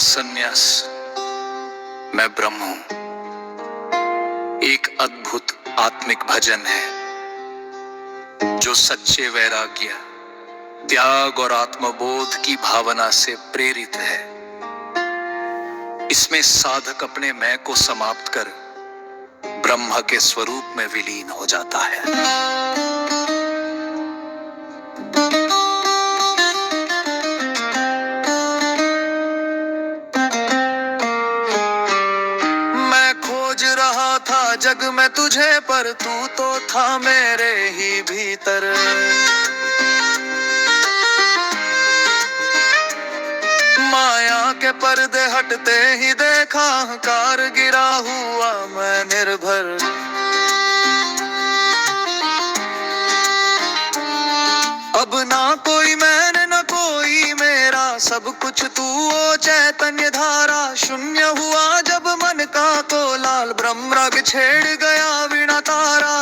महासन्यास। मैं ब्रह्म हूं। एक अद्भुत आत्मिक भजन है जो सच्चे वैराग्य, त्याग और आत्मबोध की भावना से प्रेरित है। इसमें साधक अपने मैं को समाप्त कर ब्रह्म के स्वरूप में विलीन हो जाता है। जग में तुझे पर तू तो था मेरे ही भीतर। माया के पर्दे हटते ही देखा अहंकार गिरा हुआ मैं निर्भर। अब ना कोई मैंने न कोई मेरा, सब कुछ तू ओ चैतन्य धारा। शून्य हुआ जब मन का कोलाल, ब्रह्म राग छेड़ गया वीणा तारा।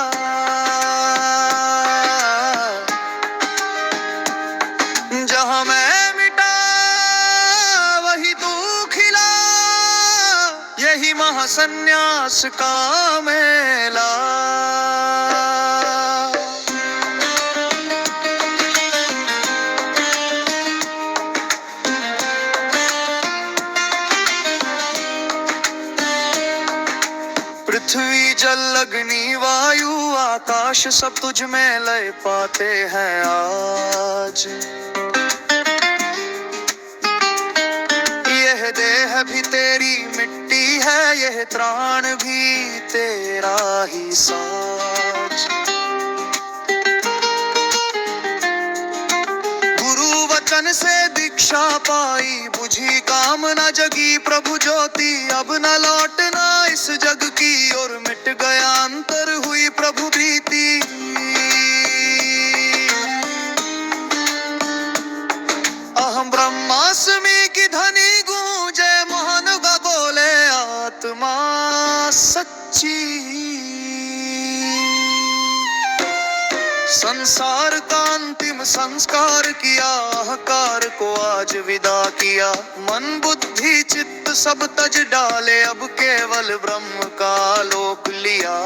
जहां मैं मिटा वही तू खिला, यही महासन्यास का मेला। पृथ्वी जल अग्नि वायु आकाश सब तुझ में लय पाते हैं आज। यह देह भी तेरी मिट्टी है, यह त्राण भी तेरा ही साज। गुरु वचन से दीक्षा पाई, बुझी कामना जगी प्रभु ज्योति। अब न लौटना इस जग की ओर, मिट गया अंतर हुई प्रभु प्रीति। अहम ब्रह्मास्मि की ध्वनि गूंजे, मोहन गा बोले आत्मा सच्ची। संसार का अंतिम संस्कार किया, अहंकार को आज विदा किया। मन बुद्धि चित्त सब तज डाले, अब केवल ब्रह्म का लोक लिया।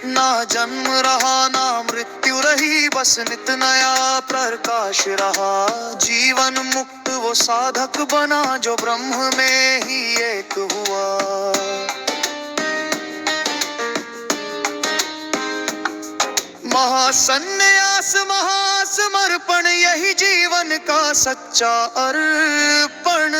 ना जन्म रहा ना मृत्यु रही, बस नित नया प्रकाश रहा। जीवन मुक्त वो साधक बना, जो ब्रह्म में ही एक हुआ। महासन्यास महासमर्पण, यही जीवन का सच्चा अर्पण।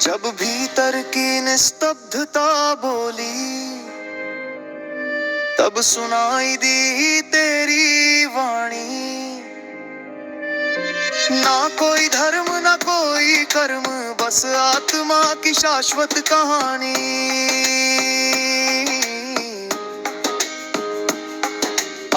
जब भीतर की निस्तब्धता बोली, तब सुनाई दी तेरी वाणी। ना कोई धर्म ना कोई कर्म, बस आत्मा की शाश्वत कहानी।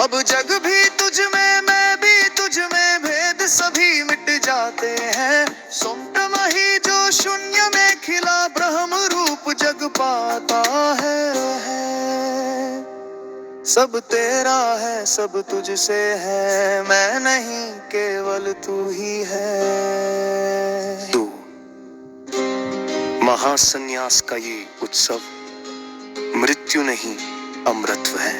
अब जग भी तुझ में मैं भी तुझ में, भेद सभी मिट जाते हैं। सुमटम ही जो शून्य में खिला, ब्रह्म रूप जग पाता है। सब तेरा है सब तुझसे है, मैं नहीं केवल तू ही है। तू महासन्यास का ये उत्सव मृत्यु नहीं अमृतत्व है।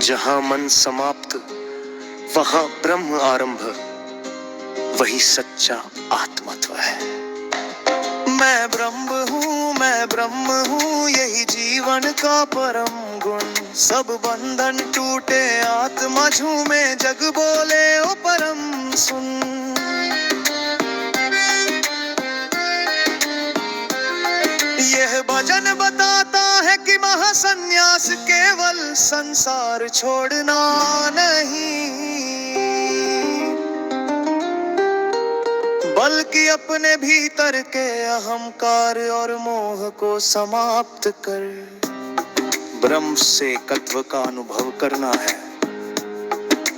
जहां मन समाप्त वहां ब्रह्म आरंभ, वही सच्चा आत्मत्व है। मैं ब्रह्म हूँ, यही जीवन का परम गुण। सब बंधन टूटे आत्मा झूमे, जग बोले ओ परम सुन। यह भजन बताता है कि महासन्यास केवल संसार छोड़ना नहीं, बल्कि अपने भीतर के अहंकार और मोह को समाप्त कर ब्रह्म से एकत्व का अनुभव करना है।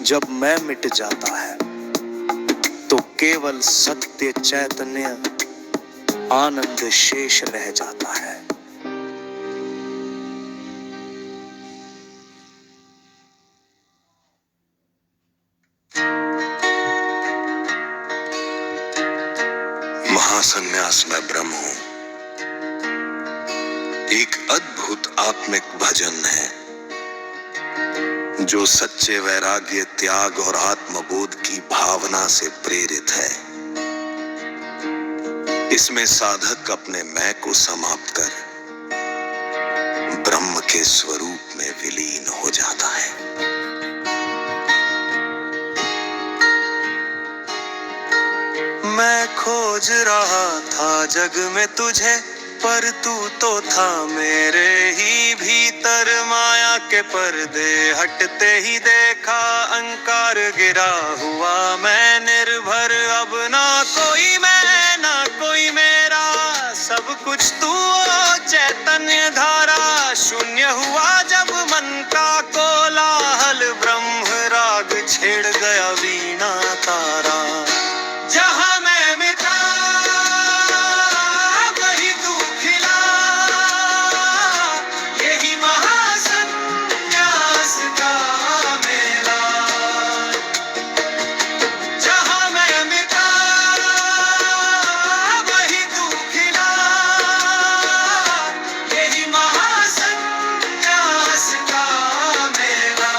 जब मैं मिट जाता है केवल सत्य चैतन्य आनंद शेष रह जाता है। महासन्यास में ब्रह्म हूं एक अद्भुत आत्मिक भजन है जो सच्चे वैराग्य, त्याग और आत्मबोध की भावना से प्रेरित है। इसमें साधक अपने मैं को समाप्त कर ब्रह्म के स्वरूप में विलीन हो जाता है। मैं खोज रहा था जग में तुझे, पर तू तो था मेरे ही भीतर। माया के पर्दे हटते ही देखा, अंकार गिरा हुआ मैं निर्भर। अब ना कोई मैं ना कोई मेरा, सब कुछ तू चैतन्य धारा। शून्य हुआ जब मन का कोलाहल, ब्रह्म राग छेड़ गया वीणा तारा। जहां मैं मिटा वही तू खिला, यही महासन्यास का मेला। जहां मैं मिटा वही तू खिला, यही महासन्यास का मेला।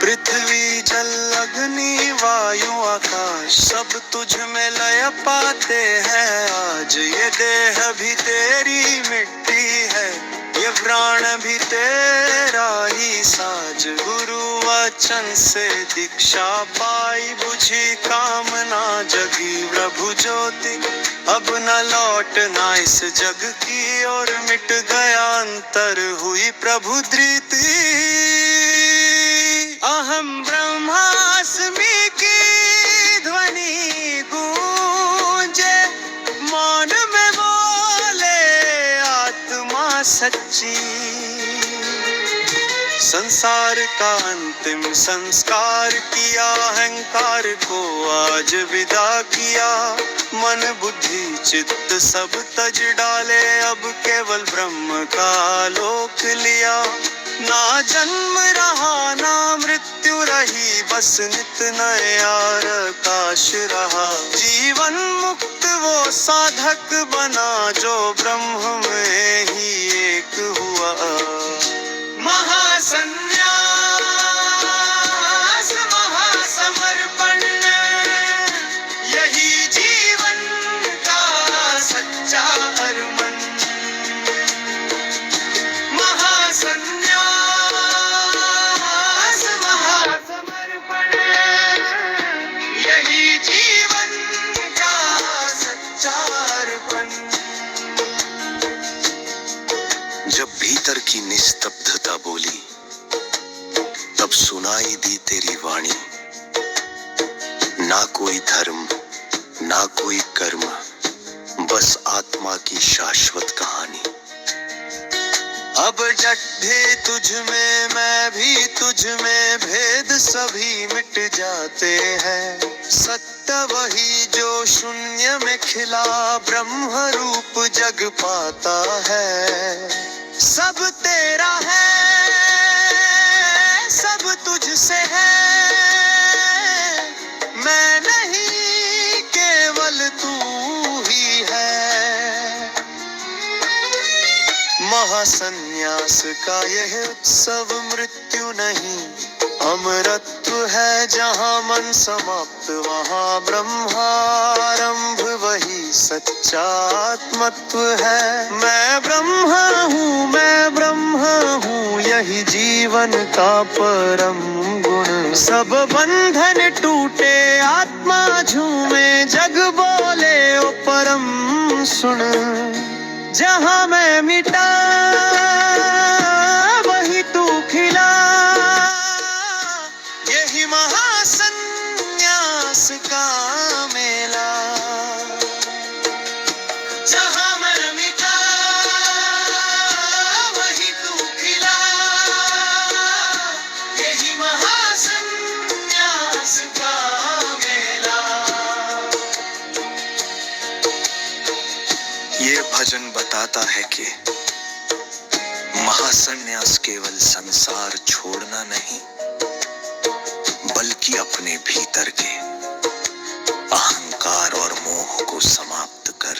पृथ्वी जल अग्नि वायु आकाश सब तुझ में लय पाते हैं आज। ये देह भी तेरी मिट्टी है, ये प्राण भी तेरा ही साज। गुरु वचन से दीक्षा पाई, बुझी कामना जगी प्रभु ज्योति। अब न लौटना इस जग की ओर, मिट गया अंतर हुई प्रभु धृति। अहम ब्रह्मास्मि की ध्वनि गूंजे, मौन में बोले आत्मा सच्ची। संसार का अंतिम संस्कार किया, अहंकार को आज विदा किया। मन बुद्धि चित्त सब तज डाले, अब केवल ब्रह्म का लोक लिया। ना जन्म रहा ना मृत्यु रही, बस नित नया आकाश रहा। जीवन मुक्त वो साधक बना, जो ब्रह्म में ही एक हुआ। महासन्यास महासमर्पण, यही जीवन का सच्चा अरमान। महासन्यास महासमर्पण, यही जीवन का सच्चा अर्पण। जब भीतर की निस्तब्धता बोली, तब सुनाई दी तेरी वाणी। ना कोई धर्म ना कोई कर्म, बस आत्मा की शाश्वत कहानी। अब जट भी तुझ में मैं भी तुझ में, भेद सभी मिट जाते हैं। सत्य वही जो शून्य में खिला, ब्रह्म रूप जग पाता है। सब तेरा है सब तुझसे है, मैं नहीं केवल तू ही है। महासन्यास का यह उत्सव मृत्यु नहीं, अमरत्व है। जहाँ मन समाप्त वहाँ ब्रह्मारंभ, वही सच्चा आत्मत्व है। मैं ब्रह्म हूँ यही जीवन का परम गुण। सब बंधन टूटे आत्मा झूमे, जग बोले ओ परम सुन। जहाँ मैं मिटा वही तू खिला, यही महासन्यास का मेला। जहाँ मैं मिटा वही तू खिला, यही महासन्यास ये भजन बताता है कि महासन्यास केवल संसार छोड़ना नहीं, बल्कि अपने भीतर के अहंकार और मोह को समाप्त कर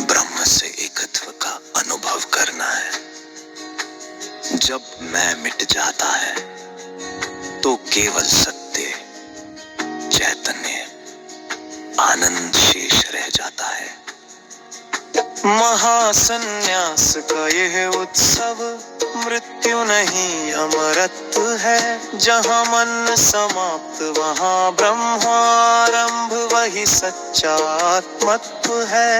ब्रह्म से एकत्व का अनुभव करना है। जब मैं मिट जाता है तो केवल सत्य, चैतन्य, आनंद शेष रह जाता है। महासन्यास का यह उत्सव मृत्यु नहीं अमरत्व है। जहाँ मन समाप्त वहाँ ब्रह्मारंभ, वही सच्चा आत्मत्व है।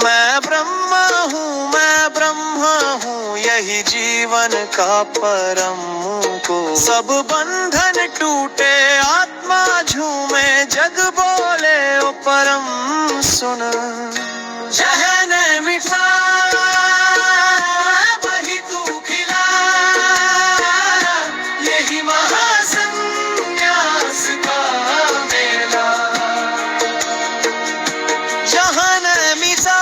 मैं ब्रह्मा हूँ, मैं ब्रह्मा हूँ, यही जीवन का परम को। सब बंधन टूटे, आत्मा झूमे, जग बोले ओ परम सुन। जहन मिटा वही तू खिला, यही महासन्यास का मेला। जहन मिटा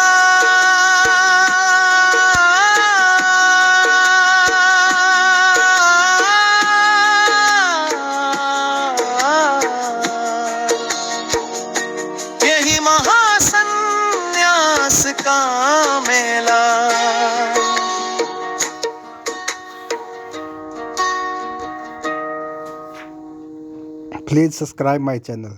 यही महासन्यास का मेला। Please subscribe my channel.